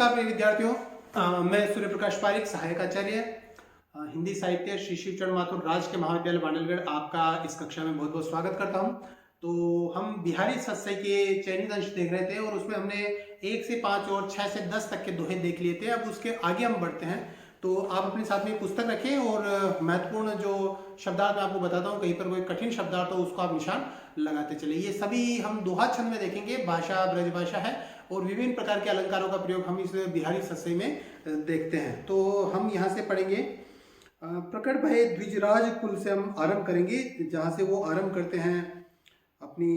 नमस्कार प्रिय विद्यार्थियों। मैं सूर्य प्रकाश पारिक, सहायक आचार्य हिंदी साहित्य श्री शिवचरण माथुर राजकीय महाविद्यालय बांडलगढ़ आपका इस कक्षा में बहुत बहुत स्वागत करता हूं। तो हम बिहारी सत्सई के चयनित अंश देख रहे थे और उसमें हमने 1 से 5 और 6 से 10 तक के दोहे देख लिए थे। अब उसके आगे हम बढ़ते हैं, तो आप अपने साथ में पुस्तक रखें और महत्वपूर्ण जो शब्दार्थ मैं आपको बताता हूँ, कहीं पर कोई कठिन शब्दार्थ हो उसको आप निशान लगाते चले। ये सभी हम दोहा छंद में देखेंगे, भाषा ब्रज भाषा है और विभिन्न प्रकार के अलंकारों का प्रयोग हम इस बिहारी सत्सई में देखते हैं। तो हम यहाँ से पढ़ेंगे, प्रकट भय द्विजराज कुल से हम आरंभ करेंगे, जहाँ से वो आरंभ करते हैं अपनी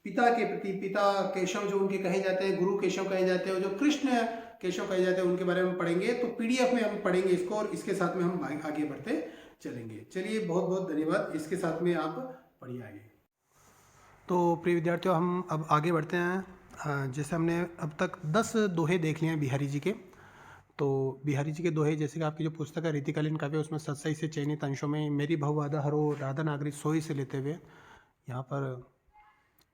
पिता के प्रति। पिता केशव जो उनके कहे जाते हैं, गुरु केशव कहे जाते हैं, और जो कृष्ण केशव कहे जाते हैं उनके बारे में पढ़ेंगे। तो पीडीएफ में हम पढ़ेंगे इसको और इसके साथ में हम आगे बढ़ते चलेंगे। चलिए, बहुत बहुत धन्यवाद। इसके साथ में आप पढ़िए आगे। तो प्रिय विद्यार्थियों, हम अब आगे बढ़ते हैं। जैसे हमने अब तक 10 दोहे देख लिए हैं बिहारी जी के। तो बिहारी जी के दोहे, जैसे कि आपकी जो पुस्तक है रीतिकालीन काव्य, उसमें सत्सई से चयनित अंशों में मेरी बहुवादा हरो राधा नागरी सोई से लेते हुए यहाँ पर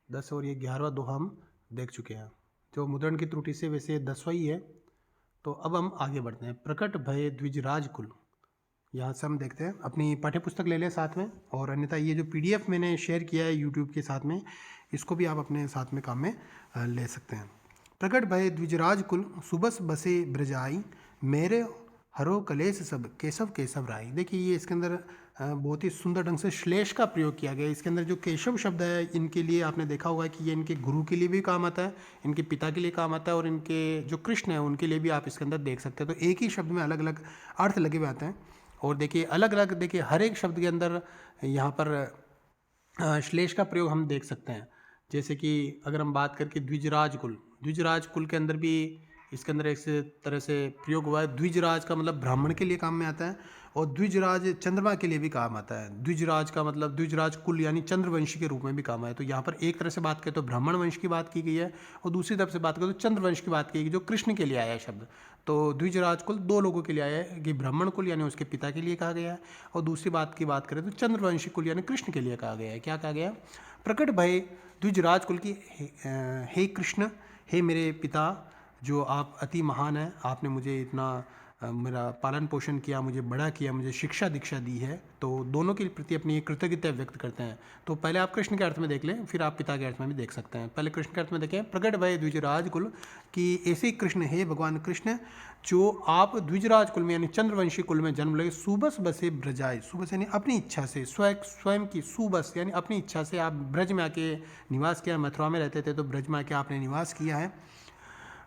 10 और ये 11वां दोहा हम देख चुके हैं। जो मुद्रण की त्रुटि से वैसे 10वां ही है। तो अब हम आगे बढ़ते हैं। प्रकट भय द्विजराज कुल, यहाँ से हम देखते हैं। अपनी पाठ्य पुस्तक ले लें साथ में, और अन्यथा ये जो पीडीएफ मैंने शेयर किया है यूट्यूब के साथ में, इसको भी आप अपने साथ में काम में ले सकते हैं। प्रकट भय द्विजराज कुल सुबस बसे ब्रजाई, मेरे हरो कलेश सब केशव केशव राय। देखिए, ये इसके अंदर बहुत ही सुंदर ढंग से श्लेष का प्रयोग किया गया है। इसके अंदर जो केशव शब्द है, इनके लिए आपने देखा होगा कि ये इनके गुरु के लिए भी काम आता है, इनके पिता के लिए काम आता है, और इनके जो कृष्ण है उनके लिए भी आप इसके अंदर देख सकते हैं। तो एक ही शब्द में अलग अलग अर्थ लगे हुए आते हैं। और देखिए, अलग अलग, देखिए हर एक शब्द के अंदर यहाँ पर श्लेष का प्रयोग हम देख सकते हैं। जैसे कि अगर हम बात करके द्विजराज कुल के अंदर भी इसके अंदर एक तरह से प्रयोग हुआ है। द्विजराज का मतलब ब्राह्मण के लिए काम में आता है, और द्विजराज चंद्रमा के लिए भी काम आता है। द्विजराज का मतलब द्विजराज कुल यानी चंद्रवंशी के रूप में भी काम आया। तो यहाँ पर एक तरह से बात करें तो ब्राह्मण वंश की बात की गई है, और दूसरी तरफ से बात करें तो चंद्रवंश की बात की गई, जो कृष्ण के लिए आया है शब्द। तो द्विजराज कुल दो लोगों के लिए आया है, कि ब्राह्मण कुल यानी उसके पिता के लिए कहा गया है, और दूसरी बात की बात करें तो चंद्रवंशी कुल यानी कृष्ण के लिए कहा गया है। क्या कहा गया? प्रकट भय द्विजराज कुल की, हे कृष्ण, हे मेरे पिता, जो आप अति महान हैं, आपने मुझे इतना मेरा पालन पोषण किया, मुझे बड़ा किया, मुझे शिक्षा दीक्षा दी है। तो दोनों के प्रति अपनी कृतज्ञता व्यक्त करते हैं। तो पहले आप कृष्ण के अर्थ में देख लें, फिर आप पिता के अर्थ में भी देख सकते हैं। पहले कृष्ण के अर्थ में देखें, प्रकट भय द्विजराज कुल की, ऐसे कृष्ण, हे भगवान कृष्ण, जो आप द्विजराज कुल में यानी चंद्रवंशी कुल में जन्म लगे, सुबस बसे ब्रजाए। सुबस यानी अपनी इच्छा से, स्वयं की, सुबस यानी अपनी इच्छा से आप ब्रज में आके निवास किया। मथुरा में रहते थे तो ब्रज में आके आपने निवास किया है।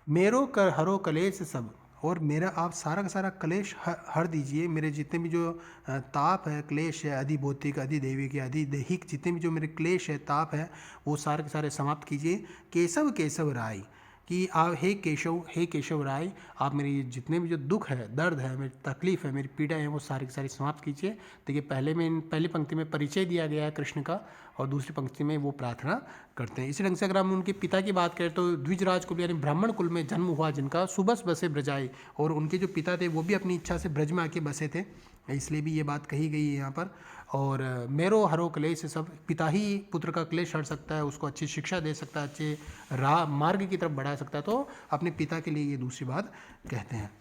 मेरो कर हरो कलेश सब, और मेरा आप सारा का सारा कलेश हर दीजिए। मेरे जितने भी जो ताप है, क्लेश है, अधिभौतिक, अधिदैविक, अधिदैहिक, जितने भी जो मेरे क्लेश है, ताप है, वो सारे के सारे समाप्त कीजिए। केशव केशव राय, कि आप हे केशव राय, आप मेरी जितने भी जो दुख है, दर्द है, मेरी तकलीफ़ है, मेरी पीड़ा है, वो सारी की सारी समाप्त कीजिए। देखिए, पहली पंक्ति में परिचय दिया गया है कृष्ण का, और दूसरी पंक्ति में वो प्रार्थना करते हैं। इसी ढंग से अगर हम उनके पिता की बात करें तो द्विजराज कुल यानी ब्राह्मण कुल में जन्म हुआ जिनका, सुबस बसे ब्रजाए, और उनके जो पिता थे वो भी अपनी इच्छा से ब्रज में आके बसे थे, इसलिए भी ये बात कही गई है यहाँ पर। और मेरो हरो क्लेश सब, पिता ही पुत्र का क्लेश हर सकता है, उसको अच्छी शिक्षा दे सकता है, अच्छे मार्ग की तरफ बढ़ा सकता है। तो अपने पिता के लिए ये दूसरी बात कहते हैं।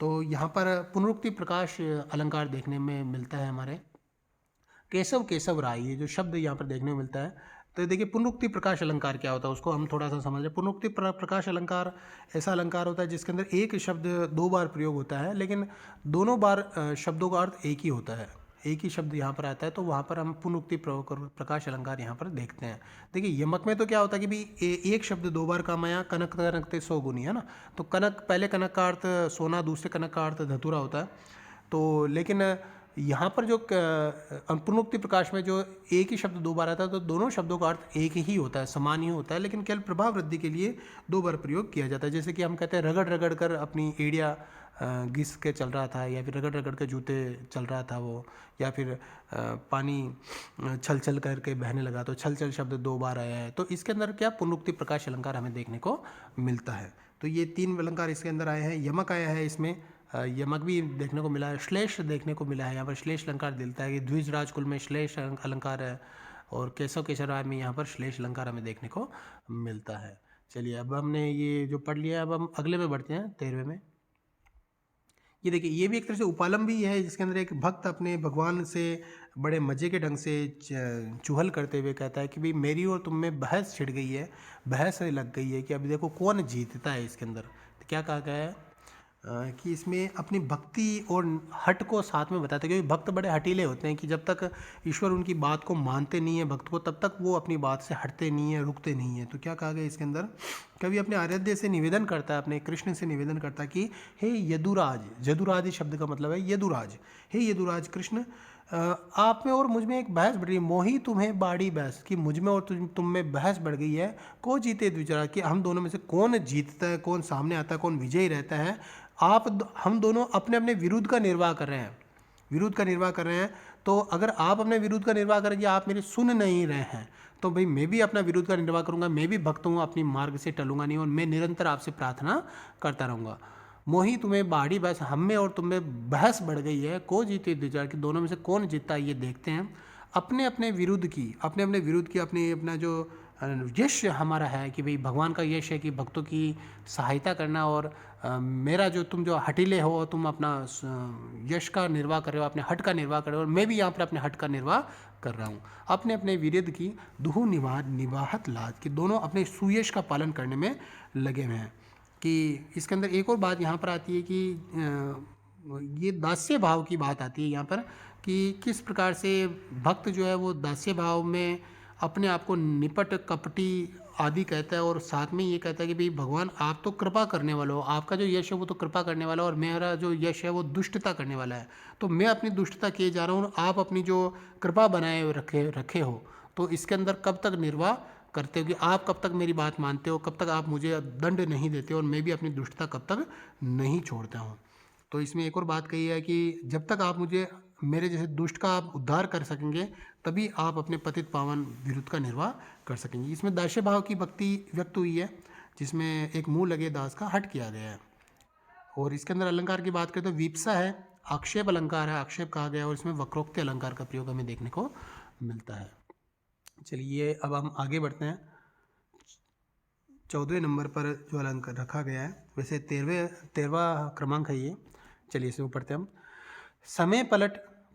तो यहाँ पर पुनरुक्ति प्रकाश अलंकार देखने में मिलता है हमारे। केशव केशव राय, ये जो शब्द यहाँ पर देखने को मिलता है। तो देखिए, पुनरुक्ति प्रकाश अलंकार क्या होता है उसको हम थोड़ा सा समझ लें। पुनरुक्ति प्रकाश अलंकार ऐसा अलंकार होता है जिसके अंदर एक शब्द 2 बार प्रयोग होता है, लेकिन दोनों बार शब्दों का अर्थ एक ही होता है। एक ही शब्द यहाँ पर आता है, तो वहाँ पर हम पुनरुक्ति प्रकाश अलंकार यहाँ पर देखते हैं। देखिए, यमक में तो क्या होता है कि भाई एक शब्द 2 बार काम आया, कनक कनकते 100 गुनी, है ना। तो कनक, पहले कनक का अर्थ सोना, दूसरे कनक का अर्थ धतूरा होता है। तो लेकिन यहाँ पर जो पुनरुक्ति प्रकाश में जो एक ही शब्द 2 बार आता है, तो दोनों शब्दों का अर्थ एक ही होता है, समान ही होता है, लेकिन केवल प्रभाव वृद्धि के लिए 2 बार प्रयोग किया जाता है। जैसे कि हम कहते हैं, रगड़ रगड़ कर अपनी एड़िया घिस के चल रहा था, या फिर रगड़ रगड़ के जूते चल रहा था वो, या फिर पानी छल छल करके बहने लगा, तो छल छल शब्द 2 बार आया है। तो इसके अंदर क्या पुनरुक्ति प्रकाश अलंकार हमें देखने को मिलता है। तो ये 3 अलंकार इसके अंदर आए हैं। यमक आया है, इसमें यमक भी देखने को मिला है, श्लेष देखने को मिला है। यहाँ पर श्लेष अलंकार दिलता है कि द्विजराज कुल में श्लेष अलंकार है, और केशव केशव राय में यहाँ पर श्लेष अलंकार हमें देखने को मिलता है। चलिए, अब हमने ये जो पढ़ लिया, अब हम अगले में बढ़ते हैं 13वें में। ये देखिए, ये भी एक तरह से उपालम भी है, जिसके अंदर एक भक्त अपने भगवान से बड़े मज़े के ढंग से चुहल करते हुए कहता है कि भाई मेरी और तुम में बहस छिड़ गई है, बहस लग गई है कि अभी देखो कौन जीतता है इसके अंदर। तो क्या कहा गया है कि इसमें अपनी भक्ति और हट को साथ में बताते हैं, क्योंकि भक्त बड़े हटीले होते हैं कि जब तक ईश्वर उनकी बात को मानते नहीं है भक्त को, तब तक वो अपनी बात से हटते नहीं है, रुकते नहीं है। तो क्या कहा गया इसके अंदर, कभी अपने आराध्य से निवेदन करता है, अपने कृष्ण से निवेदन करता है कि हे यदुराज, यदुराज शब्द का मतलब है यदुराज, हे यदुराज कृष्ण, आप में और मुझ में एक बहस बढ़ रही है, मोही तुम्हें बाड़ी बहस, कि मुझ में और तुम में बहस बढ़ गई है। को जीते द्विजरा, कि हम दोनों में से कौन जीतता है, कौन सामने आता है, कौन विजयी रहता है। हम दोनों अपने अपने विरुद्ध का निर्वाह कर रहे हैं, विरुद्ध का निर्वाह कर रहे हैं। तो अगर आप अपने विरुद्ध का निर्वाह करेंगे, आप मेरी सुन नहीं रहे हैं, तो भाई मैं भी अपना विरुद्ध का निर्वाह करूंगा, मैं भी भक्त हूँ, अपनी मार्ग से टलूंगा नहीं और मैं निरंतर आपसे प्रार्थना करता रहूँगा। मोही तुम्हें बाड़ी बहस, हम में और तुम में बहस बढ़ गई है। को जीते द्विजा, कि दोनों में से कौन जीतता है ये देखते हैं। अपने अपने विरुद्ध की, अपने अपने विरुद्ध की, अपने अपना जो यश हमारा है कि भाई भगवान का यश है कि भक्तों की सहायता करना, और मेरा जो तुम जो हटीले हो, तुम अपना यश का निर्वाह कर रहे हो, अपने हट का निर्वाह कर रहे हो, और मैं भी यहाँ पर अपने हट का निर्वाह कर रहा हूँ। अपने अपने विरुद्ध की दुहु निवाहत लाज, कि दोनों अपने सुयश का पालन करने में लगे हुए हैं। कि इसके अंदर एक और बात यहाँ पर आती है कि ये दास्य भाव की बात आती है यहाँ पर, कि किस प्रकार से भक्त जो है वो दास्य भाव में अपने आप को निपट कपटी आदि कहता है, और साथ में ये कहता है कि भाई भगवान आप तो कृपा करने वाला हो, आपका जो यश है वो तो कृपा करने वाला है, और मेरा जो यश है वो दुष्टता करने वाला है। तो मैं अपनी दुष्टता किए जा रहा हूँ, आप अपनी जो कृपा बनाए हुए रखे हो, तो इसके अंदर कब तक निर्वाह करते हो, कि आप कब तक मेरी बात मानते हो, कब तक आप मुझे दंड नहीं देते हो, और मैं भी अपनी दुष्टता कब तक नहीं छोड़ता हूँ। तो इसमें एक और बात कही है कि जब तक आप मुझे मेरे जैसे दुष्ट का आप उद्धार कर सकेंगे, तभी आप अपने पतित पावन विरुद्ध का निर्वाह कर सकेंगे। इसमें दास्य भाव की भक्ति व्यक्त हुई है, जिसमें एक मुँह लगे दास का हट किया गया है। और इसके अंदर अलंकार की बात करें तो वीप्सा है, आक्षेप अलंकार है, आक्षेप कहा गया है, और इसमें वक्रोक्ति अलंकार का प्रयोग हमें देखने को मिलता है। चलिए, अब हम आगे बढ़ते हैं। 14वें नंबर पर जो अलंकार रखा गया है, वैसे 13वां क्रमांक है ये। चलिए इसे पढ़ते हैं हम। समय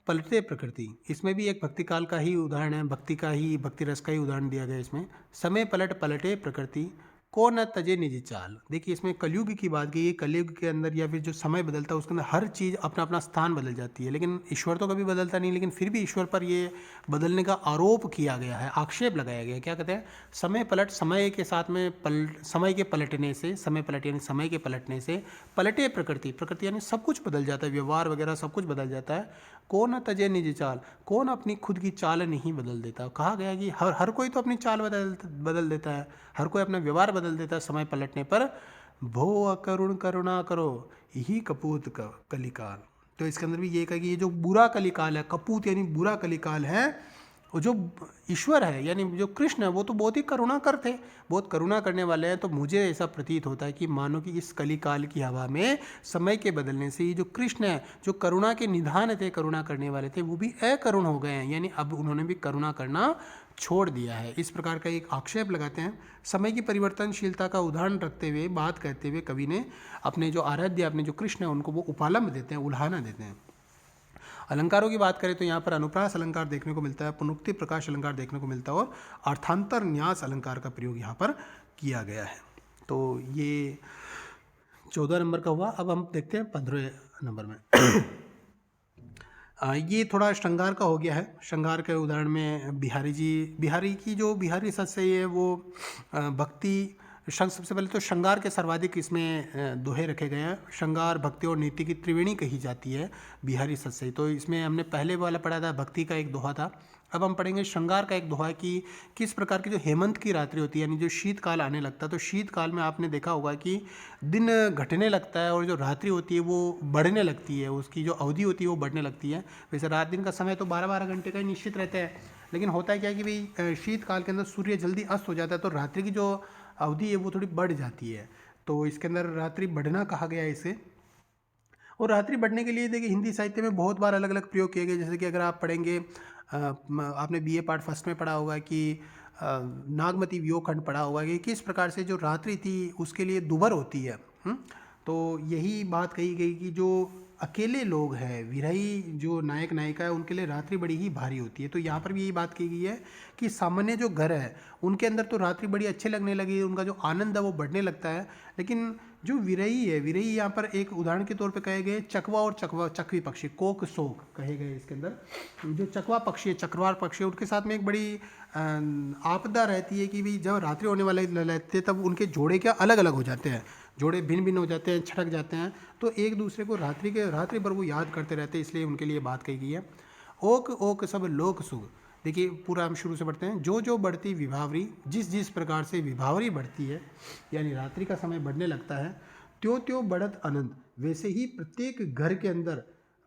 पलटे प्रकृति, इसमें भी एक भक्ति काल का ही उदाहरण है, भक्ति रस का ही उदाहरण दिया गया है इसमें। समय पलटे प्रकृति, को न तजे निज चाल। देखिए, इसमें कलयुग की बात की, कलयुग के अंदर या फिर जो समय बदलता है उसके अंदर हर चीज़ अपना अपना स्थान बदल जाती है, लेकिन ईश्वर तो कभी बदलता नहीं, लेकिन फिर भी ईश्वर पर ये बदलने का आरोप किया गया है, आक्षेप लगाया गया है। क्या कहते हैं, समय पलट, समय के साथ में समय के पलटने से, समय पलट यानी समय के पलटने से, पलटे प्रकृति, प्रकृति यानी सब कुछ बदल जाता है, व्यवहार वगैरह सब कुछ बदल जाता है। कौन तजे निज चाल, कौन अपनी खुद की चाल नहीं बदल देता। कहा गया कि हर कोई तो अपनी चाल बदल देता है, हर कोई अपना व्यवहार बदल देता है समय पलटने पर। भो अकरुण करुणा करो, यही कपूत कलिकाल। तो इसके अंदर भी ये कहा कि ये जो बुरा कलिकाल है, कपूत यानी बुरा कलिकाल है, वो जो ईश्वर है यानी जो कृष्ण है वो तो बहुत ही करुणाकर थे, बहुत करुणा करने वाले हैं। तो मुझे ऐसा प्रतीत होता है कि मानो कि इस कलिकाल की हवा में समय के बदलने से ये जो कृष्ण है, जो करुणा के निधान थे, करुणा करने वाले थे, वो भी अकरुण हो गए हैं, यानी अब उन्होंने भी करुणा करना छोड़ दिया है। इस प्रकार का एक आक्षेप लगाते हैं। समय की परिवर्तनशीलता का उदाहरण रखते हुए, बात कहते हुए कवि ने अपने जो आराध्य, अपने जो कृष्ण है, उनको वो उपालंब देते हैं, उल्हाना देते हैं। अलंकारों की बात करें तो यहाँ पर अनुप्रास अलंकार देखने को मिलता है, पुनरुक्ति प्रकाश अलंकार देखने को मिलता है, और अर्थांतर न्यास अलंकार का प्रयोग यहाँ पर किया गया है। तो ये 14 नंबर का हुआ। अब हम देखते हैं 15वें नंबर में। ये थोड़ा श्रृंगार का हो गया है। श्रृंगार के उदाहरण में बिहारी की जो बिहारी सत्सई है वो भक्ति, सबसे पहले तो श्रृंगार के सर्वाधिक इसमें दोहे रखे गए हैं। श्रृंगार, भक्ति और नीति की त्रिवेणी कही जाती है बिहारी सत्सई। तो इसमें हमने पहले वाला पढ़ा था, भक्ति का एक दोहा था। अब हम पढ़ेंगे श्रृंगार का एक दोहा कि किस प्रकार की जो हेमंत की रात्रि होती है, यानी जो शीतकाल आने लगता है, तो शीतकाल में आपने देखा होगा कि दिन घटने लगता है और जो रात्रि होती है वो बढ़ने लगती है, उसकी जो अवधि होती है वो बढ़ने लगती है। वैसे रात दिन का समय तो 12-12 घंटे का ही निश्चित रहता है, लेकिन होता है क्या कि भाई शीतकाल के अंदर सूर्य जल्दी अस्त हो जाता है, तो रात्रि की जो अवधि है वो थोड़ी बढ़ जाती है। तो इसके अंदर रात्रि बढ़ना कहा गया है इसे। और रात्रि बढ़ने के लिए देखिए हिंदी साहित्य में बहुत बार अलग अलग प्रयोग किए गए। जैसे कि अगर आप पढ़ेंगे, आपने बीए पार्ट फर्स्ट में पढ़ा होगा कि नागमती वियोग खंड पढ़ा होगा कि किस प्रकार से जो रात्रि थी उसके लिए दुभर होती है। तो यही बात कही गई कि जो अकेले लोग हैं, विरही जो नायक नायिका है, उनके लिए रात्रि बड़ी ही भारी होती है। तो यहाँ पर भी यही बात की गई है कि सामान्य जो घर है उनके अंदर तो रात्रि बड़ी अच्छे लगने लगी, उनका जो आनंद है वो बढ़ने लगता है। लेकिन जो विरही है, विरही यहाँ पर एक उदाहरण के तौर पे कहे गए चकवा और चकवी पक्षी, कोक शोक कहे गए इसके अंदर। जो चकवा पक्षी है, चक्रवार पक्षी है, उनके साथ में एक बड़ी आपदा रहती है कि भाई जब रात्रि होने वाले रहते हैं तब उनके जोड़े क्या अलग अलग हो जाते हैं, जोड़े भिन्न भिन्न हो जाते हैं, छटक जाते हैं। तो एक दूसरे को रात्रि पर वो याद करते रहते हैं, इसलिए उनके लिए बात कही गई है। ओक ओक सब लोक सुख। देखिए पूरा हम शुरू से पढ़ते हैं। जो जो बढ़ती विभावरी, जिस जिस प्रकार से विभावरी बढ़ती है यानी रात्रि का समय बढ़ने लगता है, त्यों त्यों बढ़त आनंद, वैसे ही प्रत्येक घर के अंदर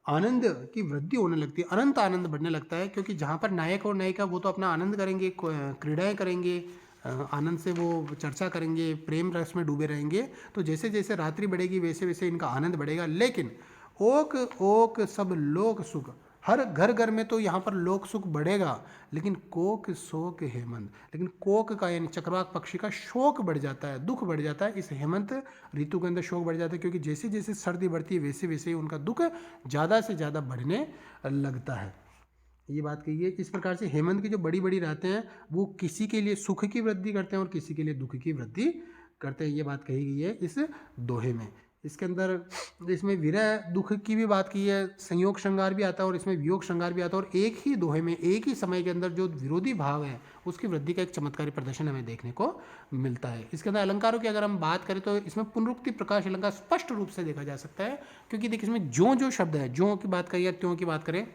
आनंद की वृद्धि होने लगती है, अनंत आनंद बढ़ने लगता है। क्योंकि जहाँ पर नायक और नायिका वो तो अपना आनंद करेंगे, क्रीड़ाएँ करेंगे, आनंद से वो चर्चा करेंगे, प्रेम रस में डूबे रहेंगे। तो जैसे जैसे रात्रि बढ़ेगी वैसे वैसे इनका आनंद बढ़ेगा। लेकिन ओक ओक सब लोक सुख, हर घर घर में तो यहाँ पर लोक सुख बढ़ेगा, लेकिन कोक शोक हेमंत, लेकिन कोक का यानी चक्रवाक पक्षी का शोक बढ़ जाता है, दुख बढ़ जाता है। इस हेमंत ऋतु के अंदर शोक बढ़ जाता है, क्योंकि जैसे जैसे सर्दी बढ़ती है वैसे वैसे ही उनका दुख ज़्यादा से ज़्यादा बढ़ने लगता है। ये बात कही है। इस प्रकार से हेमंत की जो बड़ी बड़ी रातें हैं वो किसी के लिए सुख की वृद्धि करते हैं और किसी के लिए दुख की वृद्धि करते हैं। ये बात कही गई है इस दोहे में। इसके अंदर इसमें विरह दुख की भी बात की है, संयोग श्रृंगार भी आता है और इसमें वियोग श्रृंगार भी आता है। और एक ही दोहे में एक ही समय के अंदर जो विरोधी भाव है उसकी वृद्धि का एक चमत्कारी प्रदर्शन हमें देखने को मिलता है। इसके अंदर अलंकारों की अगर हम बात करें तो इसमें पुनरुक्ति प्रकाश अलंकार स्पष्ट रूप से देखा जा सकता है। क्योंकि देखिए इसमें जो जो शब्द है, जो की बात करें या त्यों की बात करें,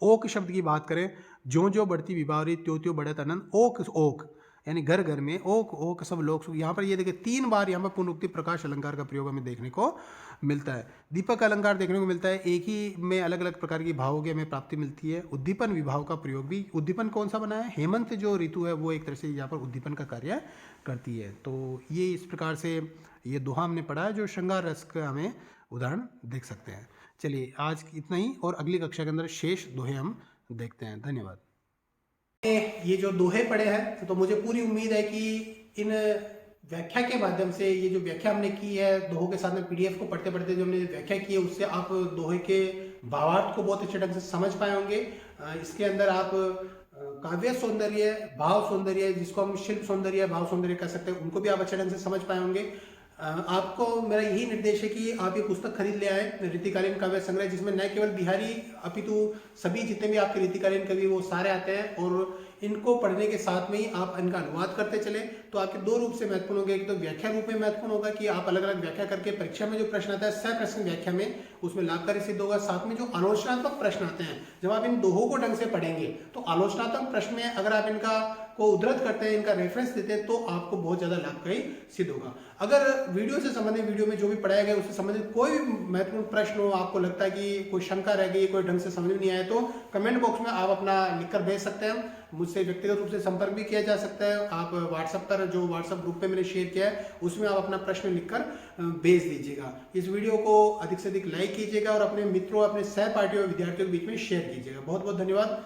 ओक शब्द की बात करें, जो जो बढ़ती विभावरी त्यों त्यों बढ़त आनंद, ओक ओक यानी घर घर में ओक ओक सब लोग सुख। यहाँ पर ये देखिए 3 बार यहाँ पर पुनरुक्ति प्रकाश अलंकार का प्रयोग हमें देखने को मिलता है। दीपक अलंकार देखने को मिलता है, एक ही में अलग अलग प्रकार की भावों की हमें प्राप्ति मिलती है। उद्दीपन विभाव का प्रयोग भी, उद्दीपन कौन सा बना है, हेमंत जो ऋतु है वो एक तरह से यहाँ पर उद्दीपन का कार्य करती है। तो ये इस प्रकार से ये दोहा हमने पढ़ा है जो श्रृंगार रस का हमें उदाहरण देख सकते हैं। चलिए आज इतना ही, और अगली कक्षा के अंदर शेष दोहे हम देखते हैं। धन्यवाद। ये जो दोहे पढ़े हैं तो मुझे पूरी उम्मीद है कि इन व्याख्या के माध्यम से, ये जो व्याख्या हमने की है दोहों के साथ में पीडीएफ को पढ़ते पढ़ते जो हमने व्याख्या की है उससे आप दोहे के भावार्थ को बहुत अच्छे ढंग से समझ पाए होंगे। इसके अंदर आप काव्य सौंदर्य, भाव सौंदर्य, जिसको हम शिल्प सौंदर्य, भाव सौंदर्य कह सकते हैं, उनको भी आप अच्छे ढंग से समझ पाए होंगे। आपको मेरा यही निर्देश है कि आप ये पुस्तक खरीद ले आए, रीतिकालीन काव्य संग्रह, जिसमें न केवल बिहारी अपितु सभी जितने भी आपके रीतिकालीन कवि वो सारे आते हैं। और इनको पढ़ने के साथ में ही आप इनका अनुवाद करते चले तो आपके 2 रूप से महत्वपूर्ण होंगे। एक तो व्याख्या रूप में महत्वपूर्ण होगा कि आप अलग अलग व्याख्या करके परीक्षा में जो प्रश्न आता है सप्रश्न व्याख्या में, उसमें लाभकारी सिद्ध होगा। साथ में जो आलोचनात्मक प्रश्न आते हैं, जब आप इन दोहों को ढंग से पढ़ेंगे तो आलोचनात्मक प्रश्न में अगर आप इनका को उद्धृत करते हैं, इनका रेफरेंस देते हैं, तो आपको बहुत ज्यादा लाभकारी सिद्ध होगा। अगर वीडियो से संबंधित, वीडियो में जो भी पढ़ाया गया उससे संबंधित कोई भी महत्वपूर्ण प्रश्न हो, आपको लगता है कि कोई शंका रह गई, कोई ढंग से समझ में नहीं आया, तो कमेंट बॉक्स में आप अपना लिखकर भेज सकते हैं। मुझसे व्यक्तिगत रूप से संपर्क भी किया जा सकता है। आप व्हाट्सएप पर, जो व्हाट्सएप ग्रुप पे मैंने शेयर किया है, उसमें आप अपना प्रश्न लिखकर भेज दीजिएगा। इस वीडियो को अधिक से अधिक लाइक कीजिएगा और अपने मित्रों, अपने सहपाठियों, विद्यार्थियों के बीच में शेयर कीजिएगा। बहुत बहुत धन्यवाद।